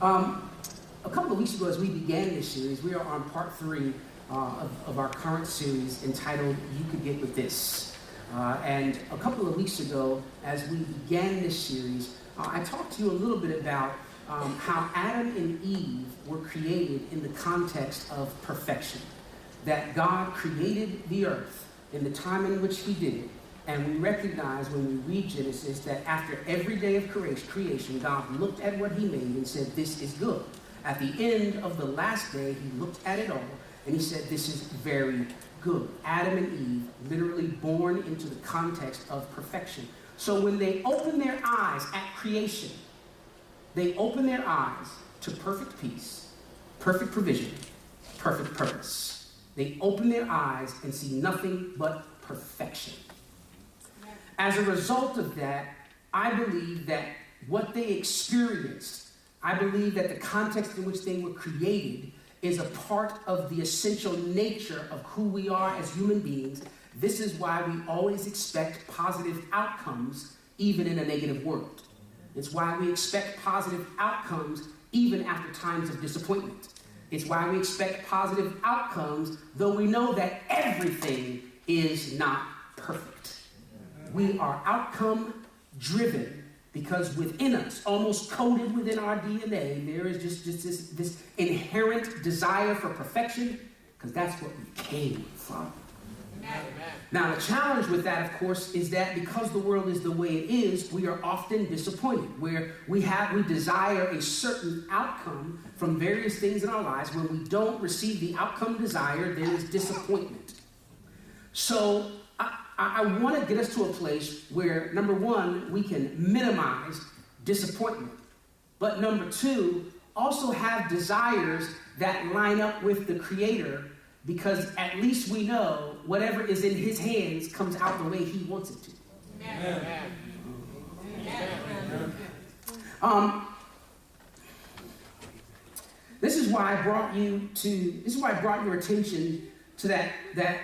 A couple of weeks ago, as we began this series, we are on part 3 of our current series entitled You Could Get With This. And a couple of weeks ago, as we began this series, I talked to you a little bit about how Adam and Eve were created in the context of perfection. That God created the earth in the time in which he did it. And we recognize when we read Genesis that after every day of creation, God looked at what he made and said, this is good. At the end of the last day, he looked at it all and he said, this is very good. Adam and Eve, literally born into the context of perfection. So when they open their eyes at creation, they open their eyes to perfect peace, perfect provision, perfect purpose. They open their eyes and see nothing but perfection. As a result of that, I believe that what they experienced, I believe that the context in which they were created is a part of the essential nature of who we are as human beings. This is why we always expect positive outcomes, even in a negative world. It's why we expect positive outcomes, even after times of disappointment. It's why we expect positive outcomes, though we know that everything is not perfect. We are outcome driven because within us, almost coded within our DNA, there is just this inherent desire for perfection, because that's what we came from. Amen. Now, the challenge with that, of course, is that because the world is the way it is, we are often disappointed, where we desire a certain outcome from various things in our lives. When we don't receive the outcome desired, there is disappointment. So I want to get us to a place where, number one, we can minimize disappointment. But number two, also have desires that line up with the Creator, because at least we know whatever is in his hands comes out the way he wants it to. Amen. This is why I brought your attention to that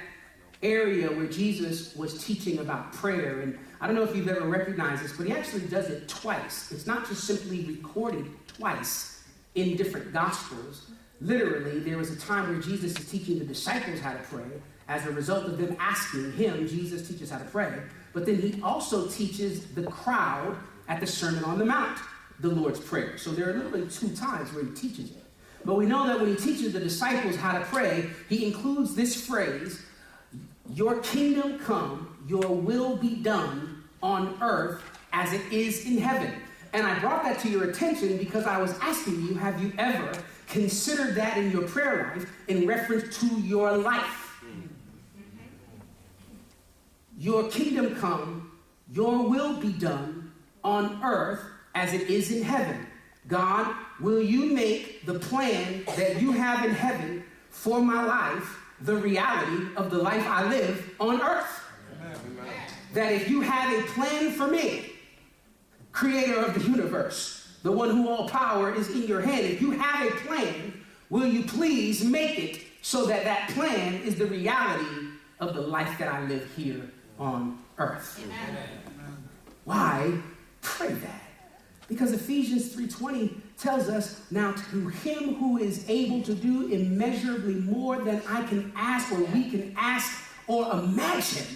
area where Jesus was teaching about prayer. And I don't know if you've ever recognized this, but he actually does it twice. It's not just simply recorded twice in different gospels. Literally, there was a time where Jesus is teaching the disciples how to pray. As a result of them asking him, Jesus teaches how to pray. But then he also teaches the crowd at the Sermon on the Mount, the Lord's Prayer. So there are literally 2 times where he teaches it. But we know that when he teaches the disciples how to pray, he includes this phrase, your kingdom come, your will be done on earth as it is in heaven. And I brought that to your attention because I was asking you, have you ever considered that in your prayer life in reference to your life? Your kingdom come, your will be done on earth as it is in heaven. God, will you make the plan that you have in heaven for my life the reality of the life I live on earth? Amen. That if you have a plan for me, creator of the universe, the one who all power is in your hand, if you have a plan, will you please make it so that that plan is the reality of the life that I live here on earth? Amen. Why pray that? Because Ephesians 3:20 tells us, now to him who is able to do immeasurably more than I can ask or we can ask or imagine,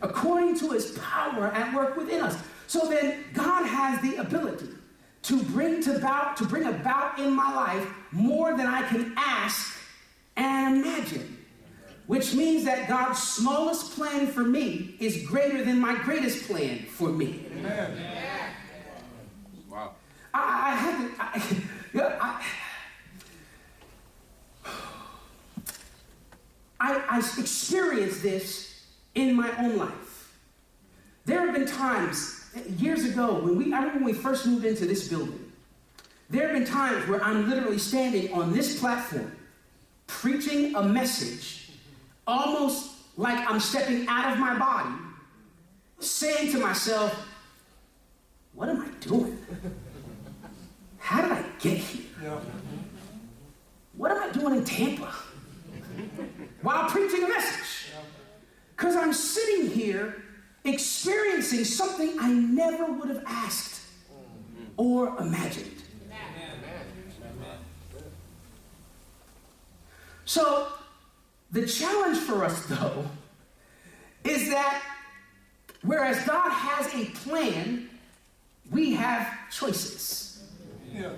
according to his power at work within us. So then God has the ability to bring about in my life more than I can ask and imagine. Which means that God's smallest plan for me is greater than my greatest plan for me. Amen. Wow. I experienced this in my own life. There have been times, years ago, I remember when we first moved into this building, there have been times where I'm literally standing on this platform, preaching a message, almost like I'm stepping out of my body, saying to myself, what am I doing? How did I get here? Yeah. What am I doing in Tampa while preaching a message? Because I'm sitting here experiencing something I never would have asked or imagined. So the challenge for us, though, is that whereas God has a plan, we have choices. Yeah.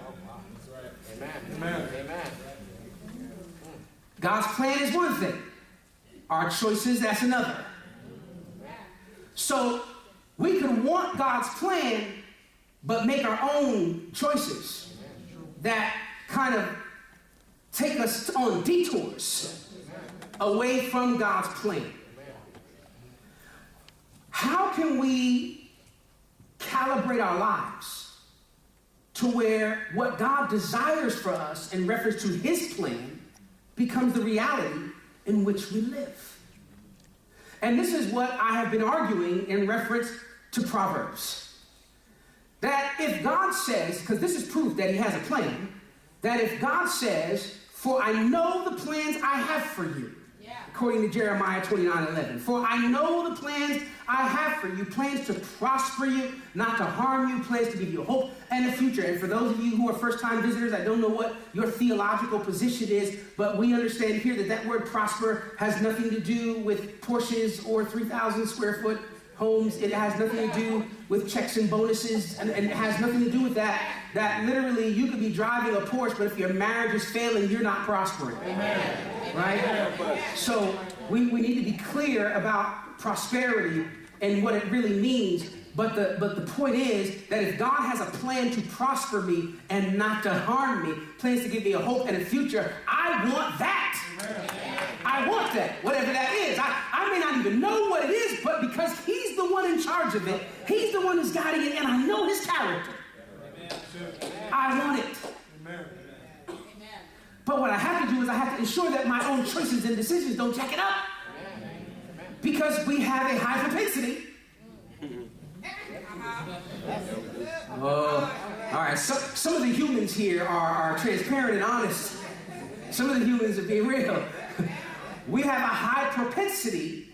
Amen. Amen. Amen. God's plan is one thing. Our choices, that's another. So we can want God's plan, but make our own choices that kind of take us on detours away from God's plan. How can we calibrate our lives to where what God desires for us in reference to his plan becomes the reality in which we live? And this is what I have been arguing in reference to Proverbs. That if God says, because this is proof that he has a plan, that if God says, for I know the plans I have for you, according to Jeremiah 29:11. For I know the plans I have for you, plans to prosper you, not to harm you, plans to give you hope and a future. And for those of you who are first-time visitors, I don't know what your theological position is, but we understand here that that word prosper has nothing to do with Porsches or 3,000 square foot homes. It has nothing to do with checks and bonuses, and it has nothing to do with that. That literally you could be driving a Porsche, but if your marriage is failing, you're not prospering. Amen. Right? So we need to be clear about prosperity and what it really means. But the point is that if God has a plan to prosper me and not to harm me, plans to give me a hope and a future, I want that. I want that, whatever that is. I may not even know what it is, but because he's the one in charge of it, he's the one who's guiding it, and I know his character. I want it. Amen. But what I have to do is I have to ensure that my own choices and decisions don't jack it up. Because we have a high propensity. Oh, all right. Some of the humans here are transparent and honest. Some of the humans are being real. We have a high propensity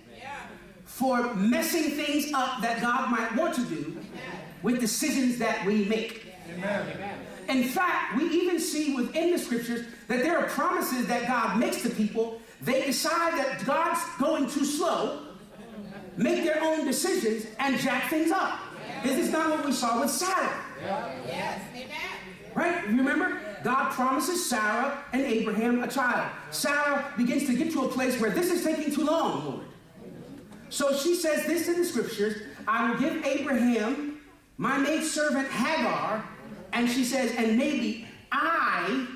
for messing things up that God might want to do with decisions that we make. Amen. In fact, we even see within the scriptures that there are promises that God makes to people. They decide that God's going too slow, make their own decisions, and jack things up. Is this not what we saw with Sarah? Yes, amen. Right? Remember? God promises Sarah and Abraham a child. Sarah begins to get to a place where this is taking too long, Lord. So she says this in the scriptures, I will give Abraham my maidservant Hagar, and she says, and maybe I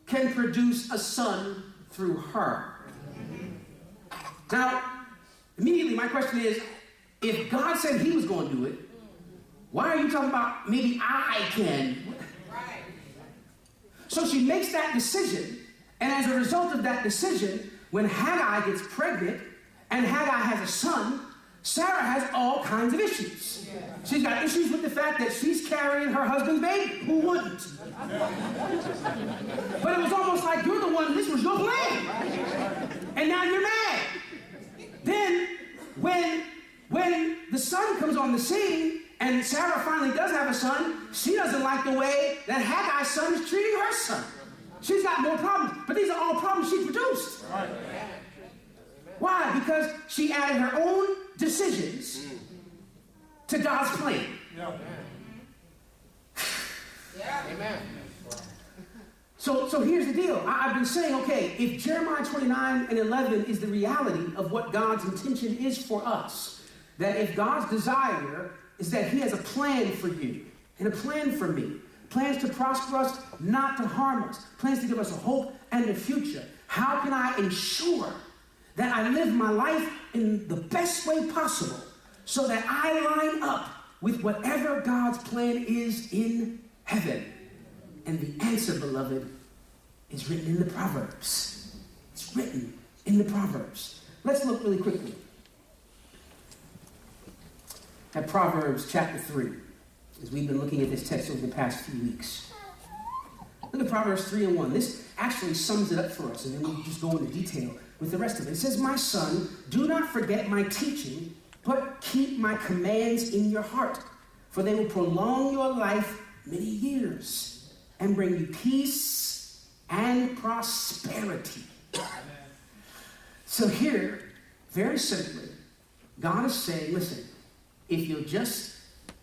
can produce a son through her. Now, immediately my question is, if God said he was going to do it, why are you talking about maybe I can? Right. So she makes that decision, and as a result of that decision, when Haggai gets pregnant and Haggai has a son, Sarah has all kinds of issues. She's got issues with the fact that she's carrying her husband's baby. Who wouldn't? But it was almost like you're the one, this was your plan. And now you're mad. Then, when the son comes on the scene, and Sarah finally does have a son, she doesn't like the way that Haggai's son is treating her son. She's got more problems, but these are all problems she produced. Right. Why? Because she added her own decisions to God's plan. Yeah. Amen. So here's the deal. I've been saying, okay, if Jeremiah 29:11 is the reality of what God's intention is for us, that if God's desire is that he has a plan for you and a plan for me, plans to prosper us, not to harm us, plans to give us a hope and a future, how can I ensure that I live my life in the best way possible so that I line up with whatever God's plan is in heaven? And the answer, beloved, is written in the Proverbs. It's written in the Proverbs. Let's look really quickly at Proverbs chapter 3, as we've been looking at this text over the past few weeks. Look at Proverbs 3:1. This actually sums it up for us, and then we'll just go into detail with the rest of it. It says, my son, do not forget my teaching, but keep my commands in your heart, for they will prolong your life many years and bring you peace and prosperity. So here, very simply, God is saying, listen, if you'll just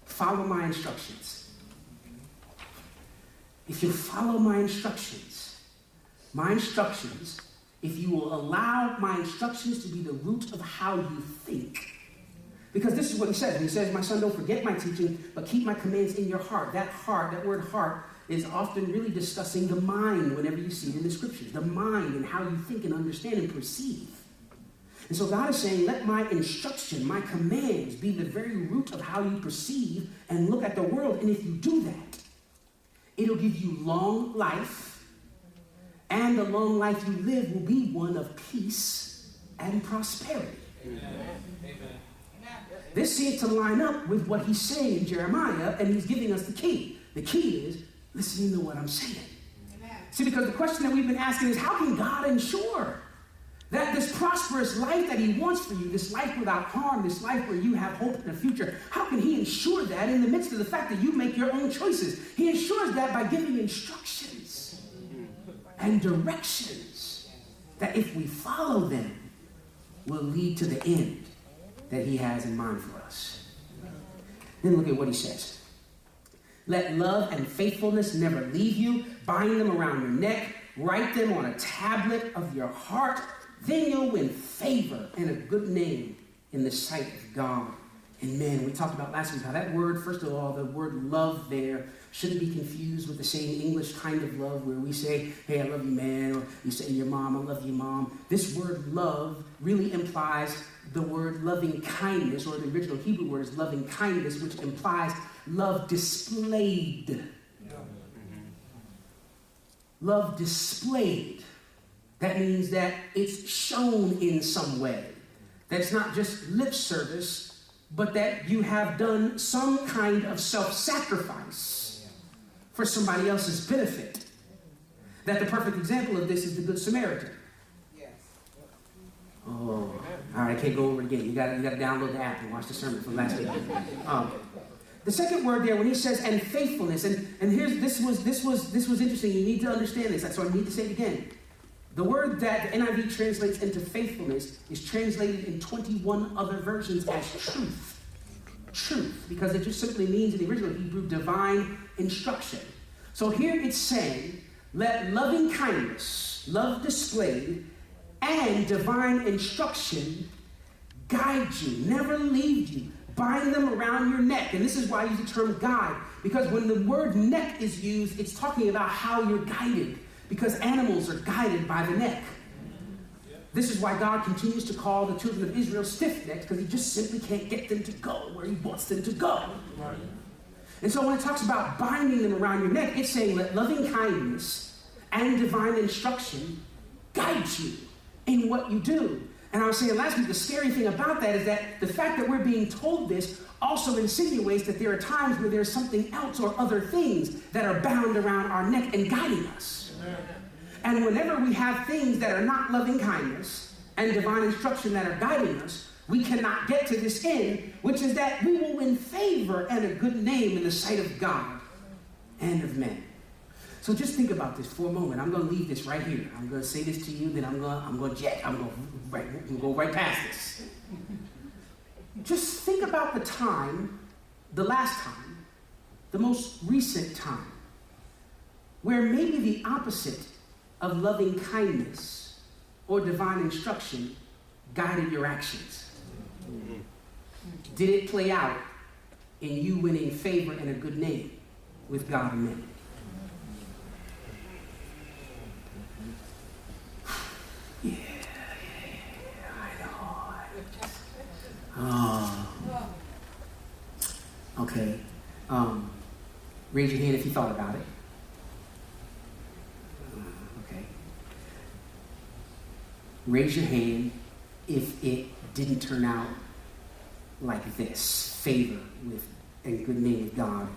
follow my instructions, if you follow my instructions, if you will allow my instructions to be the root of how you think. Because this is what he says. He says, my son, don't forget my teaching, but keep my commands in your heart. That word heart, is often really discussing the mind whenever you see it in the scriptures. The mind and how you think and understand and perceive. And so God is saying, let my instruction, my commands be the very root of how you perceive and look at the world. And if you do that, it'll give you long life. And the long life you live will be one of peace and prosperity. Amen. This seems to line up with what he's saying in Jeremiah, and he's giving us the key. The key is listening to what I'm saying. Amen. See, because the question that we've been asking is, how can God ensure that this prosperous life that he wants for you, this life without harm, this life where you have hope in the future, how can he ensure that in the midst of the fact that you make your own choices? He ensures that by giving instructions and directions that if we follow them, will lead to the end that he has in mind for us. Then look at what he says. Let love and faithfulness never leave you. Bind them around your neck. Write them on a tablet of your heart. Then you'll win favor and a good name in the sight of God and men. We talked about last week how that word, first of all, the word love there shouldn't be confused with the same English kind of love where we say, hey, I love you, man, or you say, your mom, I love you, mom. This word love really implies the word loving kindness, or the original Hebrew word is loving kindness, which implies love displayed. Love displayed. That means that it's shown in some way. That's not just lip service, but that you have done some kind of self-sacrifice for somebody else's benefit. That the perfect example of this is the Good Samaritan. Yes. Oh, all right, I can't go over it again. You got to download the app and watch the sermon from last week. The second word there, when he says and faithfulness, and here's this was interesting. You need to understand this. So I need to say it again. The word that the NIV translates into faithfulness is translated in 21 other versions as truth. Truth, because it just simply means in the original Hebrew, divine instruction. So here it's saying, let loving kindness, love displayed, and divine instruction guide you, never leave you. Bind them around your neck. And this is why I use the term guide, because when the word neck is used, it's talking about how you're guided, because animals are guided by the neck. This is why God continues to call the children of Israel stiff-necked, because he just simply can't get them to go where he wants them to go. Right. And so when it talks about binding them around your neck, it's saying let loving kindness and divine instruction guide you in what you do. And I was saying last week, the scary thing about that is that the fact that we're being told this also insinuates that there are times where there's something else or other things that are bound around our neck and guiding us. Amen. And whenever we have things that are not loving kindness and divine instruction that are guiding us, we cannot get to this end, which is that we will win favor and a good name in the sight of God and of men. So just think about this for a moment. I'm going to leave this right here. I'm going to say this to you, then I'm going to go right past this. Just think about the time, the last time, the most recent time, where maybe the opposite of loving kindness or divine instruction guided your actions. Did it play out in you winning favor and a good name with God and men? Yeah, I know. Okay. Raise your hand if you thought about it. Okay. Raise your hand if it didn't turn out like this. Favor with and good name with God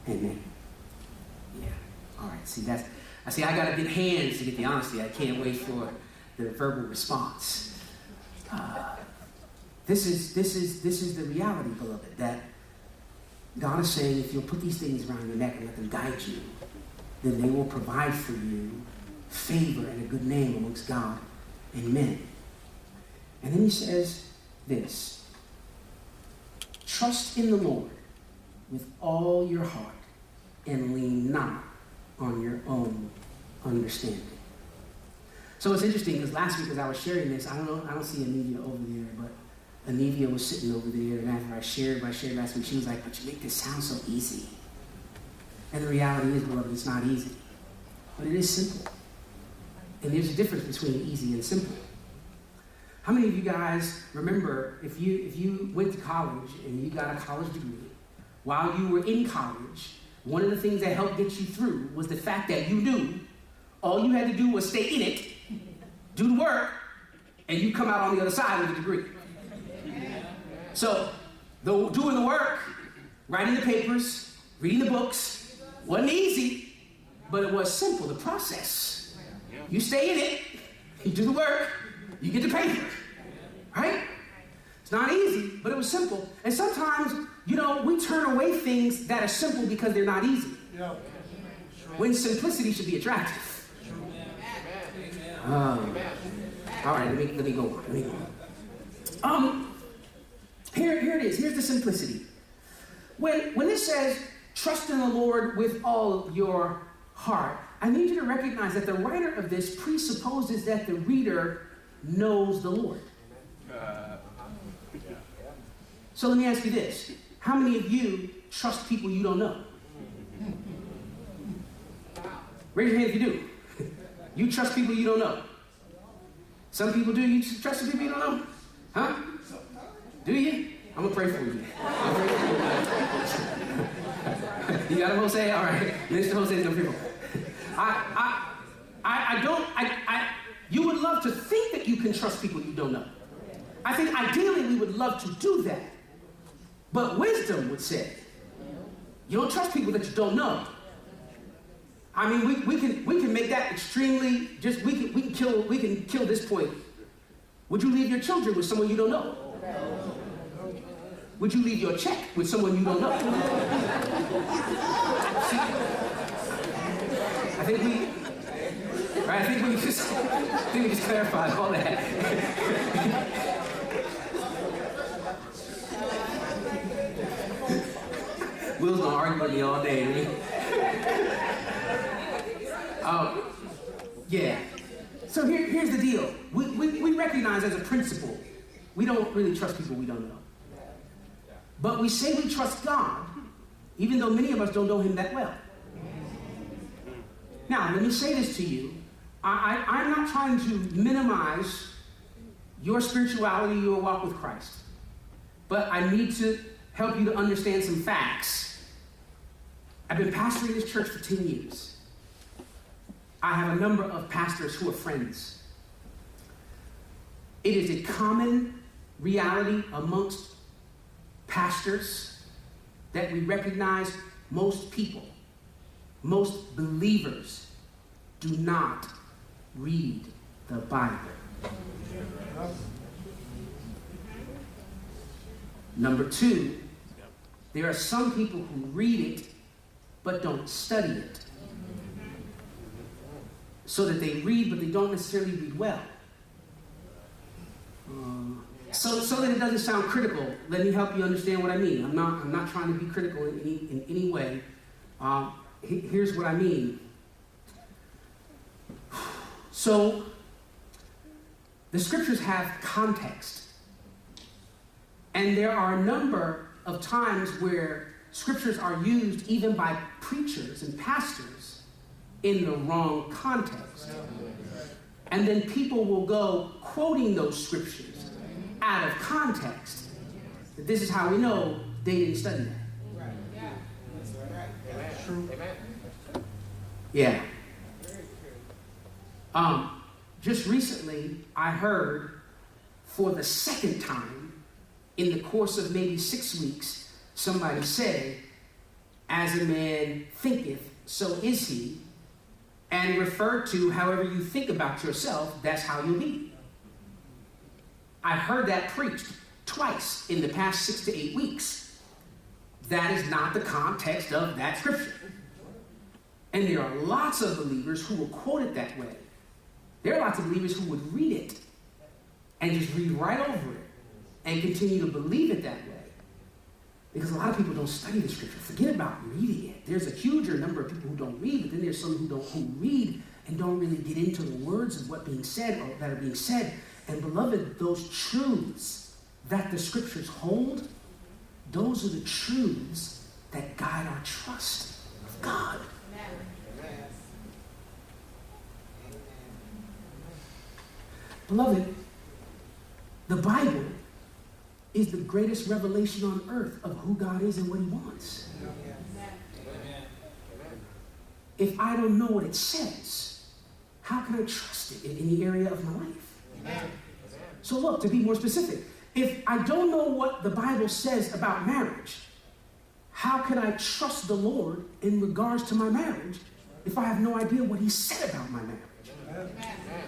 and men. Yeah. All right. See, I got to get hands to get the honesty. I can't wait for the verbal response. This is the reality, beloved, that God is saying if you'll put these things around your neck and let them guide you, then they will provide for you favor and a good name amongst God Amen. And then he says this: trust in the Lord with all your heart and lean not on your own understanding. So it's interesting because last week as I was sharing this, I don't see Anivia over there, but Anivia was sitting over there, and after I shared last week, she was like, but you make this sound so easy. And the reality is, beloved, it's not easy. But it is simple. And there's a difference between easy and simple. How many of you guys remember if you went to college and you got a college degree, while you were in college, one of the things that helped get you through was the fact that you knew all you had to do was stay in it, do the work, and you come out on the other side with a degree. So, doing the work, writing the papers, reading the books, wasn't easy, but it was simple, the process. You stay in it, you do the work, you get the paper, right? It's not easy, but it was simple. And sometimes, we turn away things that are simple because they're not easy. When simplicity should be attractive. All right, let me go on. Here it is. Here's the simplicity. When it says, trust in the Lord with all your heart, I need you to recognize that the writer of this presupposes that the reader knows the Lord. So let me ask you this. How many of you trust people you don't know? Raise your hand if you do. You trust people you don't know. Some people do. You trust the people you don't know? Huh? Do you? I'm going to pray for you. You got him, Jose? All right. Mr. Jose's going to pray for you. You would love to think that you can trust people you don't know. I think ideally we would love to do that. But wisdom would say, you don't trust people that you don't know. I mean, we can make that extremely, we can kill this point. Would you leave your children with someone you don't know? Would you leave your check with someone you don't know? I think we just clarified all that. Will's gonna argue with me all day. Yeah. So here's the deal. We recognize as a principle, we don't really trust people we don't know. But we say we trust God, even though many of us don't know him that well. Now, let me say this to you. I'm not trying to minimize your spirituality, your walk with Christ. But I need to help you to understand some facts. I've been pastoring this church for 10 years. I have a number of pastors who are friends. It is a common reality amongst pastors that we recognize most people, most believers, do not read the Bible. Number two, there are some people who read it but don't study it. So that they read, but they don't necessarily read well. So that it doesn't sound critical, let me help you understand what I mean. I'm not trying to be critical in any way. Here's what I mean. So, the scriptures have context. And there are a number of times where scriptures are used even by preachers and pastors in the wrong context. And then people will go quoting those scriptures out of context. This is how we know they didn't study that. Yeah. Just recently, I heard for the second time in the course of maybe 6 weeks, somebody say, as a man thinketh, so is he, and refer to however you think about yourself, that's how you'll be. I heard that preached twice in the past 6 to 8 weeks. That is not the context of that scripture. And there are lots of believers who will quote it that way. There are lots of believers who would read it and just read right over it and continue to believe it that way. Because a lot of people don't study the scripture. Forget about reading it. There's a huger number of people who don't read, but then there's some who read and don't really get into the words of what being said or that are being said. And beloved, those truths that the scriptures hold, those are the truths that guide our trust of God. Amen. Beloved, the Bible is the greatest revelation on earth of who God is and what he wants. Amen. If I don't know what it says, how can I trust it in any area of my life? Amen. So look, to be more specific, if I don't know what the Bible says about marriage, how can I trust the Lord in regards to my marriage if I have no idea what he said about my marriage? Amen.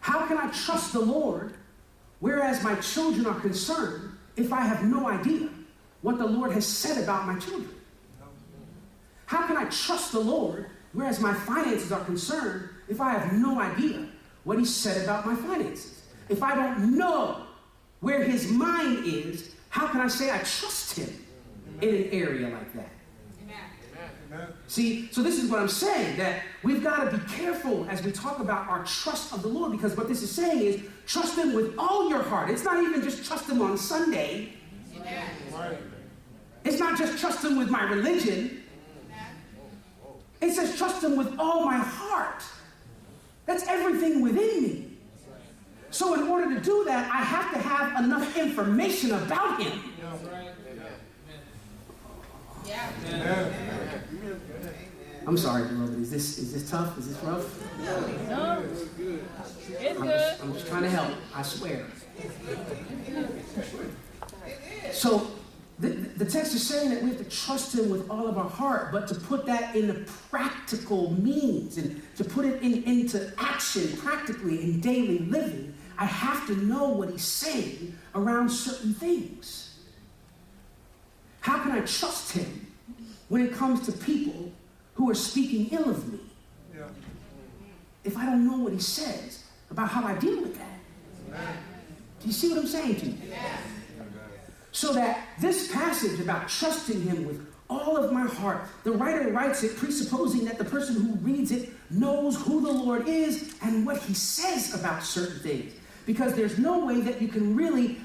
How can I trust the Lord, whereas my children are concerned, if I have no idea what the Lord has said about my children? How can I trust the Lord, whereas my finances are concerned, if I have no idea what he said about my finances? If I don't know where his mind is, how can I say I trust him in an area like that? Amen. See, so this is what I'm saying, that we've got to be careful as we talk about our trust of the Lord, because what this is saying is trust him with all your heart. It's not even just trust him on Sunday. Amen. It's not just trust him with my religion. It says trust him with all my heart. That's everything within me. So in order to do that, I have to have enough information about him. Yeah. I'm sorry, beloved. Is this tough? Is this rough? No, it's good. I'm just trying to help. I swear. So the text is saying that we have to trust him with all of our heart, but to put that in the practical means and to put it into action practically in daily living, I have to know what he's saying around certain things. How can I trust him when it comes to people who are speaking ill of me? If I don't know what he says about how I deal with that. Do you see what I'm saying to you? So that this passage about trusting him with all of my heart, the writer writes it presupposing that the person who reads it knows who the Lord is and what he says about certain things. Because there's no way that you can really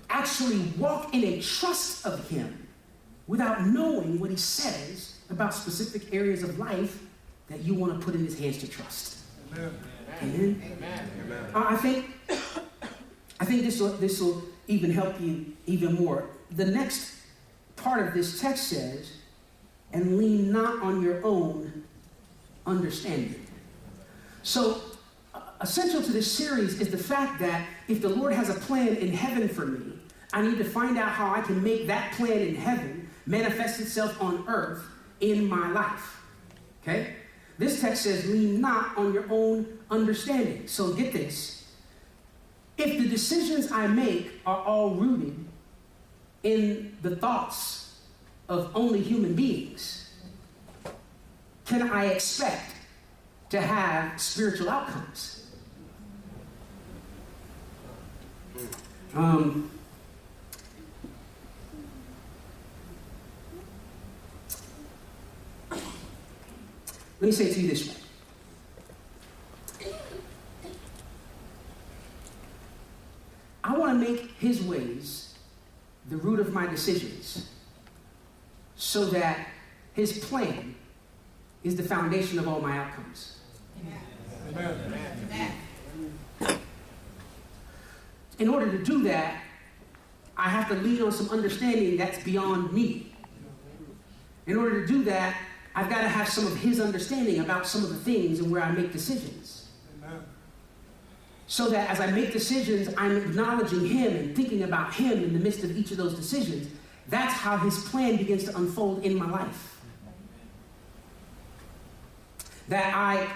actually walk in a trust of him without knowing what he says about specific areas of life that you want to put in his hands to trust. Amen. Amen? Amen. I think this will even help you even more. The next part of this text says, and lean not on your own understanding. So, essential to this series is the fact that if the Lord has a plan in heaven for me, I need to find out how I can make that plan in heaven manifest itself on earth in my life. Okay? This text says, lean not on your own understanding. So get this. If the decisions I make are all rooted in the thoughts of only human beings, can I expect to have spiritual outcomes? Let me say it to you this way. I want to make his ways the root of my decisions so that his plan is the foundation of all my outcomes. Amen. In order to do that, I have to lean on some understanding that's beyond me. In order to do that, I've got to have some of his understanding about some of the things and where I make decisions. Amen. So that as I make decisions, I'm acknowledging him and thinking about him in the midst of each of those decisions. That's how his plan begins to unfold in my life. That I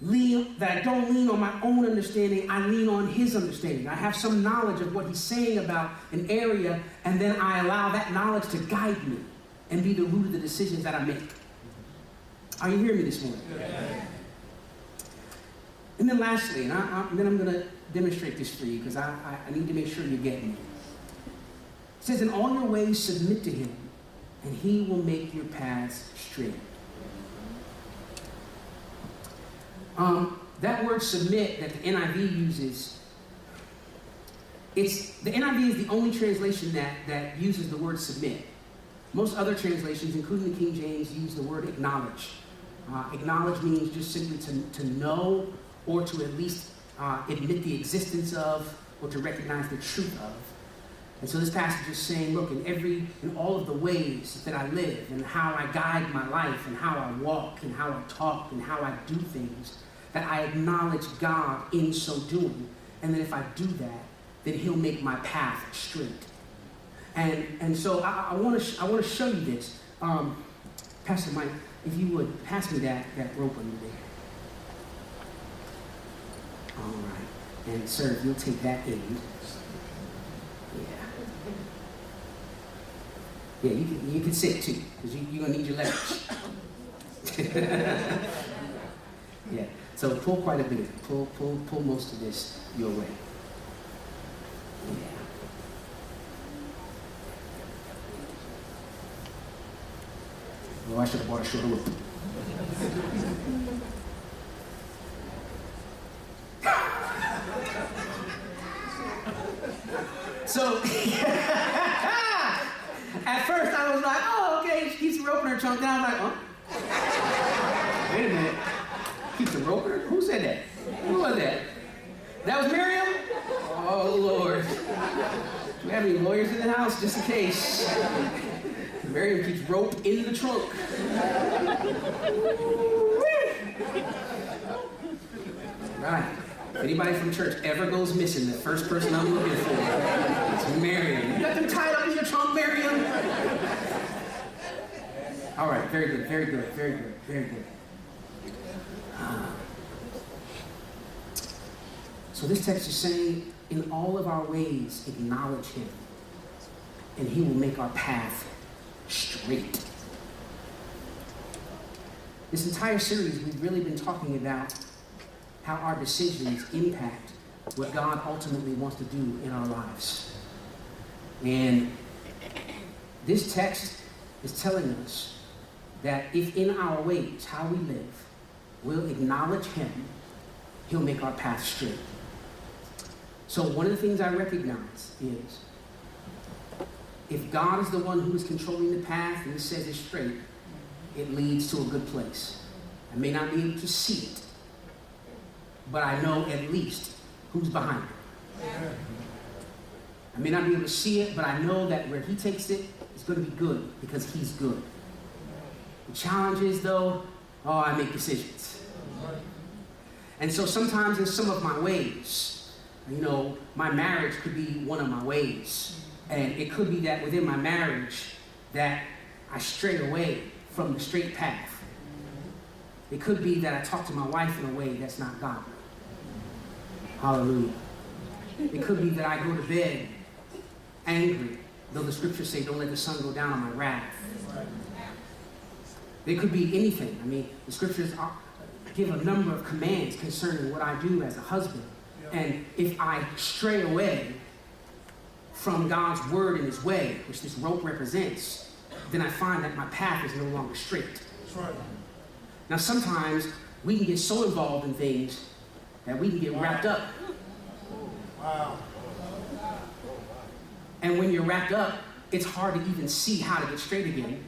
don't lean on my own understanding, I lean on his understanding. I have some knowledge of what he's saying about an area, and then I allow that knowledge to guide me and be the root of the decisions that I make. Are you hearing me this morning? Yeah. And then lastly, and then I'm going to demonstrate this for you because I need to make sure you're getting it. It says, in all your ways submit to him, and he will make your paths straight. That word submit that the NIV uses, the NIV is the only translation that uses the word submit. Most other translations, including the King James, use the word acknowledge. Acknowledge means just simply to know or to at least admit the existence of or to recognize the truth of. And so this passage is saying, look, in all of the ways that I live and how I guide my life and how I walk and how I talk and how I do things, that I acknowledge God in so doing. And that if I do that, then he'll make my path straight. And so I want to show you this. Pastor Mike, if you would pass me that rope under there. All right. And sir, if you'll take that end. Yeah, you can sit too, because you're going to need your leverage. Yeah, so pull quite a bit. Pull most of this your way. Yeah. Oh, I should have bought a shorter rope. So, at first I was like, oh, okay, she keeps the rope in her trunk. Then I was like, oh. Wait a minute. Keeps the rope in her? Who said that? Who was that? That was Miriam? Oh, Lord. Do we have any lawyers in the house, just in case? Miriam keeps rope in the trunk. Right. If anybody from church ever goes missing, the first person I'm looking for is Miriam. You got them tied up in your trunk, Miriam? All right, very good, very good, very good, very good. So this text is saying, in all of our ways, acknowledge him, and he will make our path straight. This entire series, we've really been talking about how our decisions impact what God ultimately wants to do in our lives. And this text is telling us that if in our ways, how we live, we'll acknowledge him, he'll make our path straight. So one of the things I recognize is, if God is the one who is controlling the path and he says it's straight, it leads to a good place. I may not be able to see it, but I know at least who's behind it. I may not be able to see it, but I know that where he takes it, it's going to be good because he's good. The challenge is, though, I make decisions. And so sometimes in some of my ways, my marriage could be one of my ways. And it could be that within my marriage that I stray away from the straight path. It could be that I talk to my wife in a way that's not godly. Hallelujah. It could be that I go to bed angry, though the scriptures say, don't let the sun go down on my wrath. It could be anything. I mean, the scriptures give a number of commands concerning what I do as a husband. And if I stray away from God's word and his way, which this rope represents, then I find that my path is no longer straight. That's right. Now, sometimes we can get so involved in things that we can get wrapped up. Wow. And when you're wrapped up, it's hard to even see how to get straight again,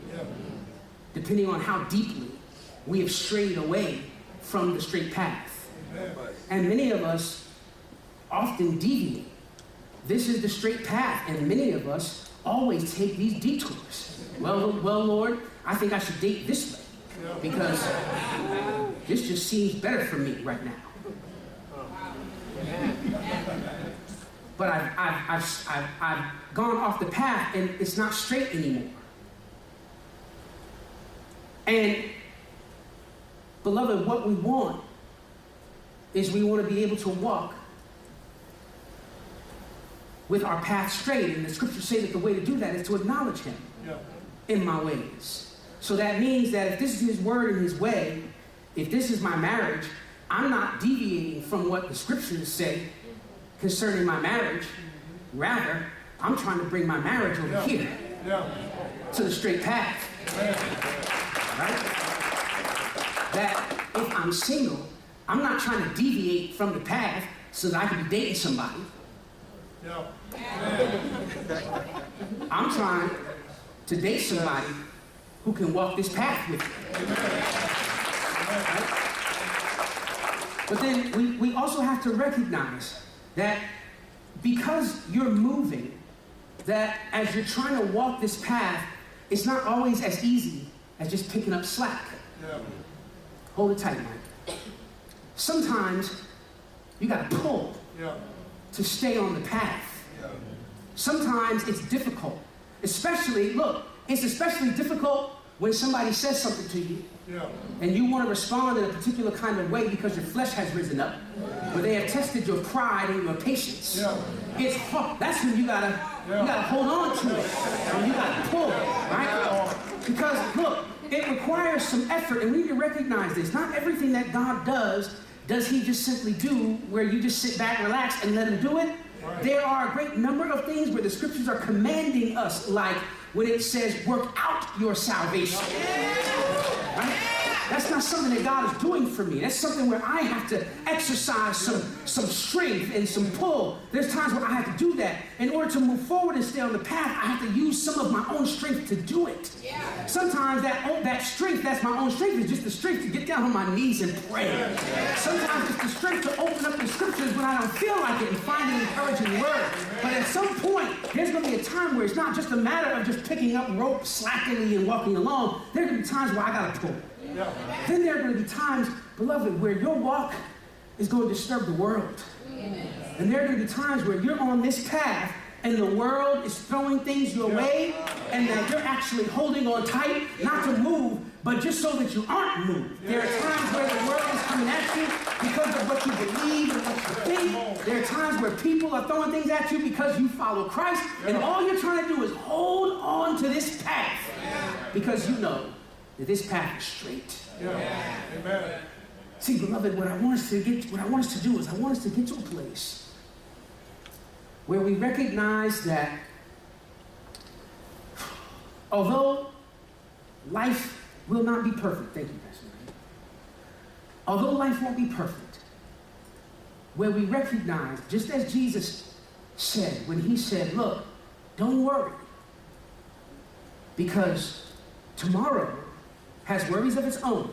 depending on how deeply we have strayed away from the straight path. And many of us often deviate. This is the straight path, and many of us always take these detours. Well, Lord, I think I should date this way because this just seems better for me right now. But I've gone off the path, and it's not straight anymore. And beloved, what we want is we want to be able to walk with our path straight. And the scriptures say that the way to do that is to acknowledge him in my ways. So that means that if this is his word and his way, if this is my marriage, I'm not deviating from what the scriptures say concerning my marriage. Rather, I'm trying to bring my marriage over here to the straight path. Right? That if I'm single, I'm not trying to deviate from the path so that I can be dating somebody. I'm trying to date somebody who can walk this path with me. Right? But then we also have to recognize that because you're moving, that as you're trying to walk this path, it's not always as easy as just picking up slack. Hold it tight, Mike. Sometimes you got to pull to stay on the path. Sometimes it's difficult. It's especially difficult when somebody says something to you and you want to respond in a particular kind of way because your flesh has risen up, where they have tested your pride and your patience. It's hard. That's when you gotta hold on to it, and you gotta pull, right? Because look, it requires some effort, and we need to recognize this. Not everything that God does he just simply do where you just sit back, relax, and let him do it. There are a great number of things where the scriptures are commanding us, like when it says, work out your salvation. Right? That's not something that God is doing for me. That's something where I have to exercise some strength and some pull. There's times where I have to do that. In order to move forward and stay on the path, I have to use some of my own strength to do it. Sometimes that strength, that's my own strength, is just the strength to get down on my knees and pray. Sometimes it's the strength to open up the scriptures when I don't feel like it and find an encouraging word. But at some point, there's going to be a time where it's not just a matter of just picking up rope slackly and walking along. There are going to be times where I got to pull. Then there are going to be times, beloved, where your walk is going to disturb the world. And there are going to be times where you're on this path and the world is throwing things your way, and that you're actually holding on tight, not to move, but just so that you aren't moved. There are times where the world is coming at you because of what you believe and what you think. There are times where people are throwing things at you because you follow Christ, and all you're trying to do is hold on to this path because you know that this path is straight. Amen. See, beloved, what I want us to do is I want us to get to a place where we recognize that although life will not be perfect, thank you, Pastor Ray. Although life won't be perfect, where we recognize, just as Jesus said when he said, look, don't worry, because tomorrow has worries of its own,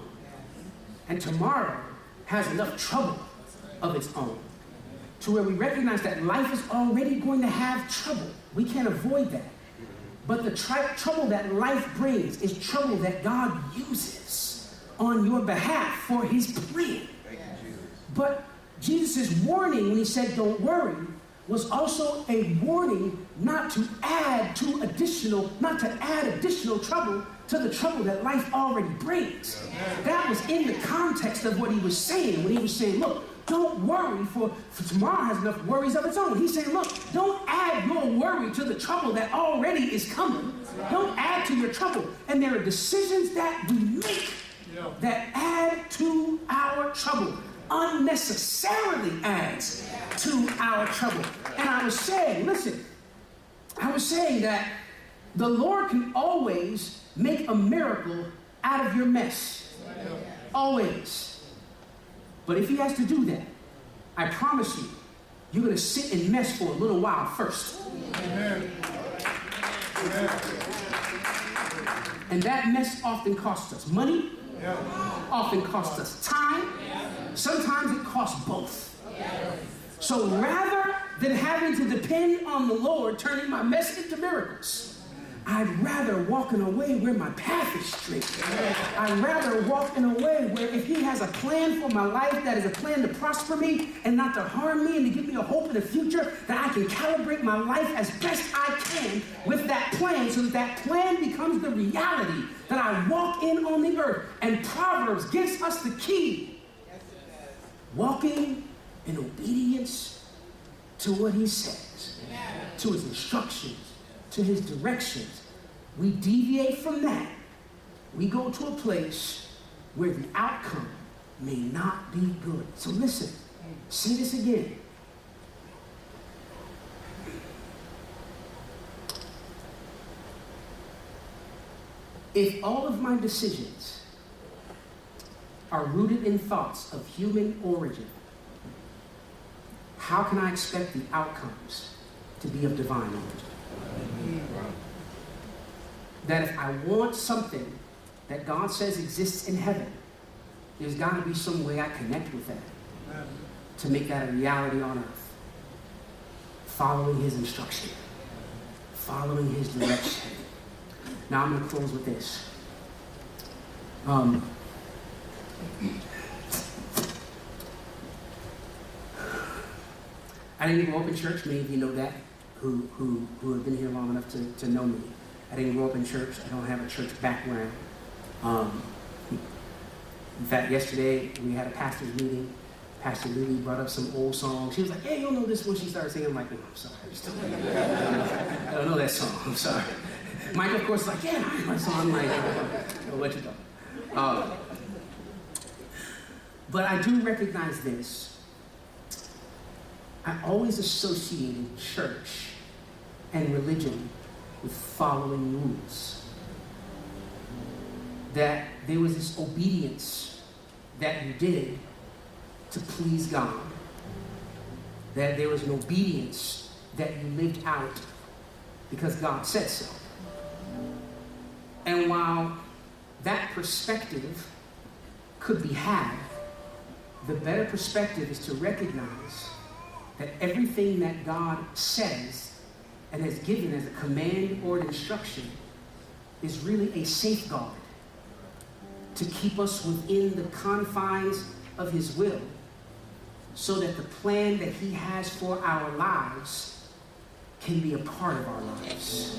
and tomorrow has enough trouble of its own, to where we recognize that life is already going to have trouble. We can't avoid that. But the trouble that life brings is trouble that God uses on your behalf for his plan. But Jesus' warning when he said don't worry was also a warning not to add additional trouble to the trouble that life already brings. That was in the context of what he was saying when he was saying, look, don't worry, for tomorrow has enough worries of its own. He's saying, look, don't add your worry to the trouble that already is coming. Don't add to your trouble. And there are decisions that we make that add to our trouble, unnecessarily adds to our trouble. And I was saying that the Lord can always make a miracle out of your mess. Always. But if he has to do that, I promise you, you're going to sit in mess for a little while first. Amen. And that mess often costs us money, often costs us time, sometimes it costs both. So rather than having to depend on the Lord turning my mess into miracles, I'd rather walk in a way where my path is straight. I'd rather walk in a way where if he has a plan for my life that is a plan to prosper me and not to harm me and to give me a hope in the future, that I can calibrate my life as best I can with that plan so that that plan becomes the reality that I walk in on the earth. And Proverbs gives us the key. Walking in obedience to what he says, to his instructions, to his directions. We deviate from that. We go to a place where the outcome may not be good. So listen, say this again. If all of my decisions are rooted in thoughts of human origin, how can I expect the outcomes to be of divine origin? That if I want something that God says exists in heaven, there's got to be some way I connect with that to make that a reality on earth. Following his instruction, following his direction. Now I'm going to close with this. I didn't grow up in church. Many of you know that, who have been here long enough to know me. I didn't grow up in church. I don't have a church background. In fact, yesterday we had a pastor's meeting. Pastor Lily brought up some old songs. She was like, "Hey, you'll know this one." She started singing. I'm like, "No, I'm sorry. I don't know that song. I'm sorry." Mike, of course, is like, "Yeah, I know my song." I'm like, "I'll let you go." But I do recognize this. I always associated church and religion with following rules. That there was this obedience that you did to please God. That there was an obedience that you lived out because God said so. And while that perspective could be had, the better perspective is to recognize that everything that God says and has given as a command or an instruction is really a safeguard to keep us within the confines of his will, so that the plan that he has for our lives can be a part of our lives.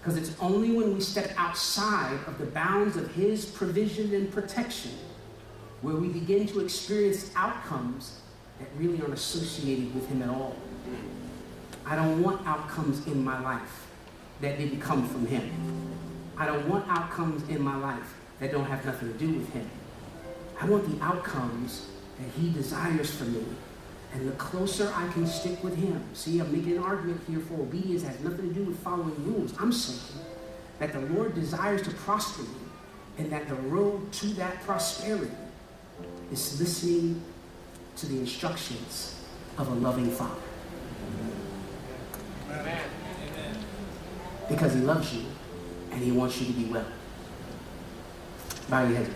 Because it's only when we step outside of the bounds of his provision and protection where we begin to experience outcomes that really aren't associated with him at all. I don't want outcomes in my life that didn't come from him. I don't want outcomes in my life that don't have nothing to do with him. I want the outcomes that he desires for me. And the closer I can stick with him. See, I'm making an argument here for obedience that has nothing to do with following rules. I'm saying that the Lord desires to prosper you, and that the road to that prosperity is listening to the instructions of a loving Father. Amen. Because he loves you and he wants you to be well. Bow your head.